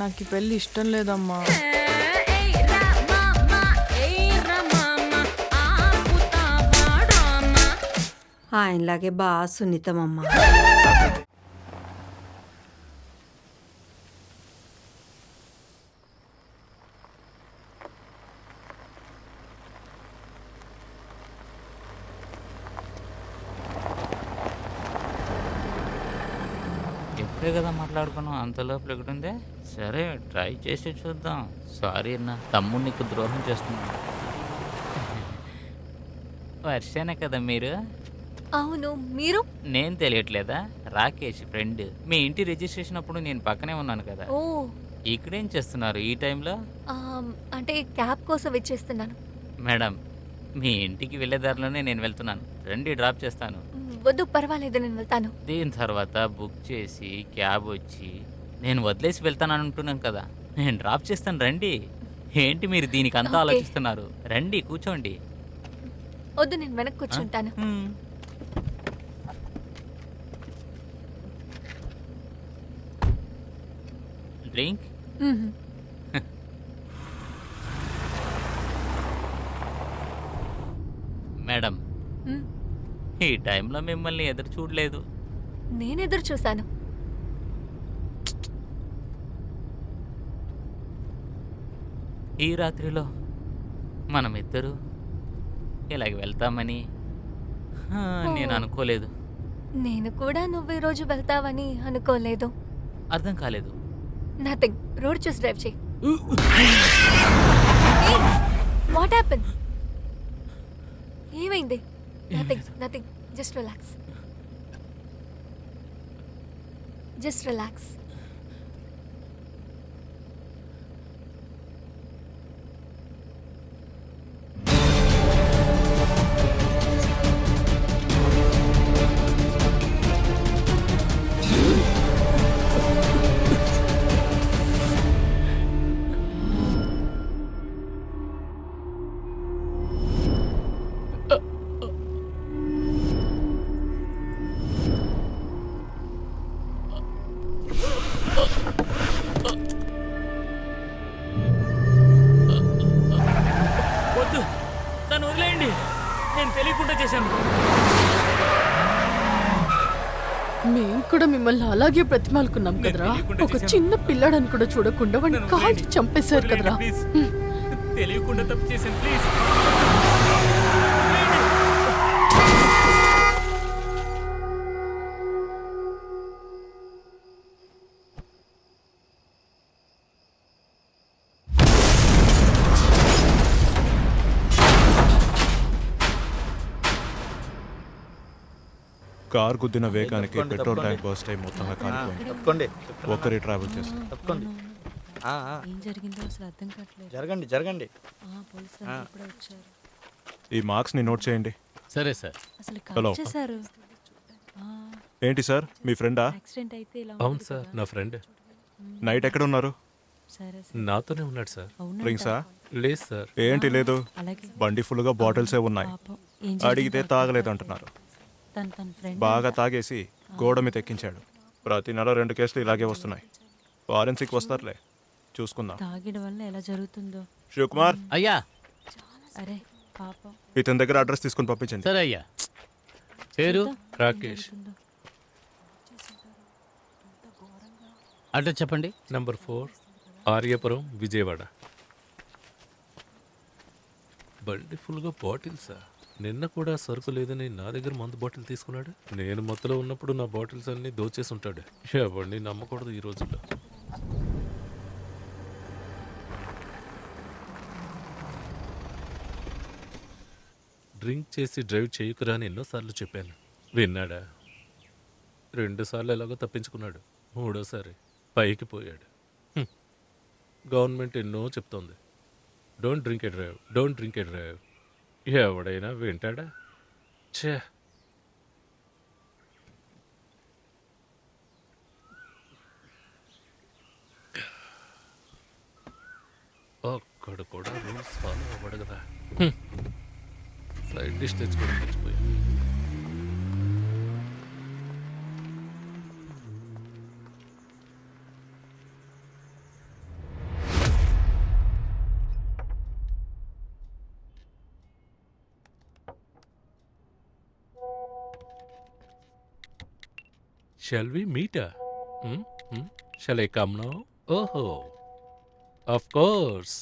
నాకు ఈ పెళ్ళి ఇష్టం లేదమ్మా. ఆయనలాగే బాగా సున్నితమమ్మా. ఇప్పుడే కదా మాట్లాడుకున్నాం, అంతలోపు ఎక్కడుందే. సరే ట్రై చేసి చూద్దాం. సారీ అన్న, తమ్ముడు నీకు ద్రోహం చేస్తున్నాను. వర్షనే కదా మీరు? అవును, మీరు? నేను తెలియట్లేదా? రాకేష్ ఫ్రెండ్. మీ ఇంటి రిజిస్ట్రేషన్ అప్పుడు నేను పక్కనే ఉన్నాను కదా. ఓ, ఇక్కడేం చేస్తున్నారు ఈ టైంలో? అంటే క్యాబ్ కోసం వెయిట్ చేస్తున్నాను. మేడం, మీ ఇంటికి వెళ్ళే దారిలోనే నేను వెళ్తున్నాను, రండి డ్రాప్ చేస్తాను. వద్దు, పర్వాలేదు, నేను వెళ్తాను. దీని తర్వాత బుక్ చేసి క్యాబ్ వచ్చి నేను వదిలేసి వెళ్తాను అంటున్నాను కదా, నేను డ్రాప్ చేస్తాను, రండి. ఏంటి మీరు దీనికి అంతా ఓకే. ఆలోచిస్తున్నారు? రండి కూర్చోండి. వద్దు, నేను వెనక్కి కూర్చుంటాను. డ్రింక్. మ్మ్. మేడం, మ్మ్. ఈ టైంలో మిమ్మల్ని ఎదురు చూడలేదు. నేను ఎదురు చూశాను. ఈ రాత్రిలో మనమిద్దరూ ఇలాగ వెళ్తామని నేను అనుకోలేదు. నేను కూడా నువ్వు ఈరోజు వెళ్తావని అనుకోలేదు. అర్థం కాలేదు. నథింగ్, రోడ్ చూసి డ్రైవ్ చేయి. What happen? ఏమైంది? Nothing, nothing, just relax, just relax. వద్దు, నన్ను వదిలేయండి, నేను తెలియకుండా చేశాను. మేము కూడా మిమ్మల్ని అలాగే బ్రతిమాలుకున్నాం కదరా. ఒక చిన్న పిల్లాడని కూడా చూడకుండా వాడిని కాల్చి చంపేశారు కదరా. తెలియకుండా తప్పు చేశాను, ప్లీజ్. కార్ గుద్దిన వేగానికి పెట్రోల్ ట్యాంక్ బర్స్ట్ అయి మొత్తంగా కాలిపోయింది. ఒక్కరే ట్రావెల్ చేశారు. ఏం జరిగిందో అసలు అర్థం కావట్లేదు. జరగండి జరగండి. పోలీసులు ఇప్పుడే వచ్చారు. ఈ మార్క్స్ ని నోట్ చేయండి. సరే సార్. అసలు హలో. కాల్ చేశారు. ఏంటి సార్, మీ ఫ్రెండా? యాక్సిడెంట్ అయితే ఇలా అవును ఉంటుంది సార్, కదా. నా ఫ్రెండ్ నైట్ ఎక్కడ ఉన్నారు? సరే సార్. నాతోనే ఉన్నాడు సార్. అవునంట. డ్రింక్సా? లేదు సార్. ఏంటి లేదు, అలాగే బండి ఫుల్ గా బాటిల్సే ఉన్నాయి. పాపం, ఏం అడిగితే జరిగిందో తాగలేదు అర్థం అంటున్నారు. తన ఫ్రెండ్ బాగా తాగేసి గోడ మీద ఎక్కించాడు. ప్రతి నెల 2 కేసులు ఇలాగే వస్తున్నాయి. ఫారెన్సిక్ వస్తారులే, చూసుకుందాం. తాగడం వల్ల ఎలా జరుగుతుందో. శివకుమార్, అయ్యా. అరే పాపం. ఇతని దగ్గర అడ్రస్ తీసుకొని పంపించండి. సరే అయ్యా. పేరు చూద్దాం, ఏం రాకేష్. జరుగుతుందో. అడ్రస్ చెప్పండి. నంబర్ 4 ఆర్యపురం, విజయవాడ. బండి ఫుల్గా బాటిల్సా? నిన్న కూడా సరుకు లేదని నా దగ్గర మందు బాటిల్ తీసుకున్నాడు. నేను మొత్తలో ఉన్నప్పుడు నా బాటిల్స్ అన్ని దోచేసి ఉంటాడు. ఎవరిని నమ్మకూడదు ఈ రోజుల్లో. డ్రింక్ చేసి డ్రైవ్ చేయకురా అని ఎన్నోసార్లు చెప్పాను, విన్నాడా? 2 సార్లు ఎలాగో తప్పించుకున్నాడు, 3ఓసారి పైకి పోయాడు. గవర్నమెంట్ ఎన్నో చెప్తోంది, don't drink a drive, don't drink a drive. ఎవడైనా వింటాడా? ఛే. అక్కడ కూడా రూల్స్ ఫాలో అవ్వడు కదా. సైడ్ డిష్ తెచ్చుకొని మర్చిపోయా. Shall we meet? Shall I come now? ఓహో, ఆఫ్ కోర్స్.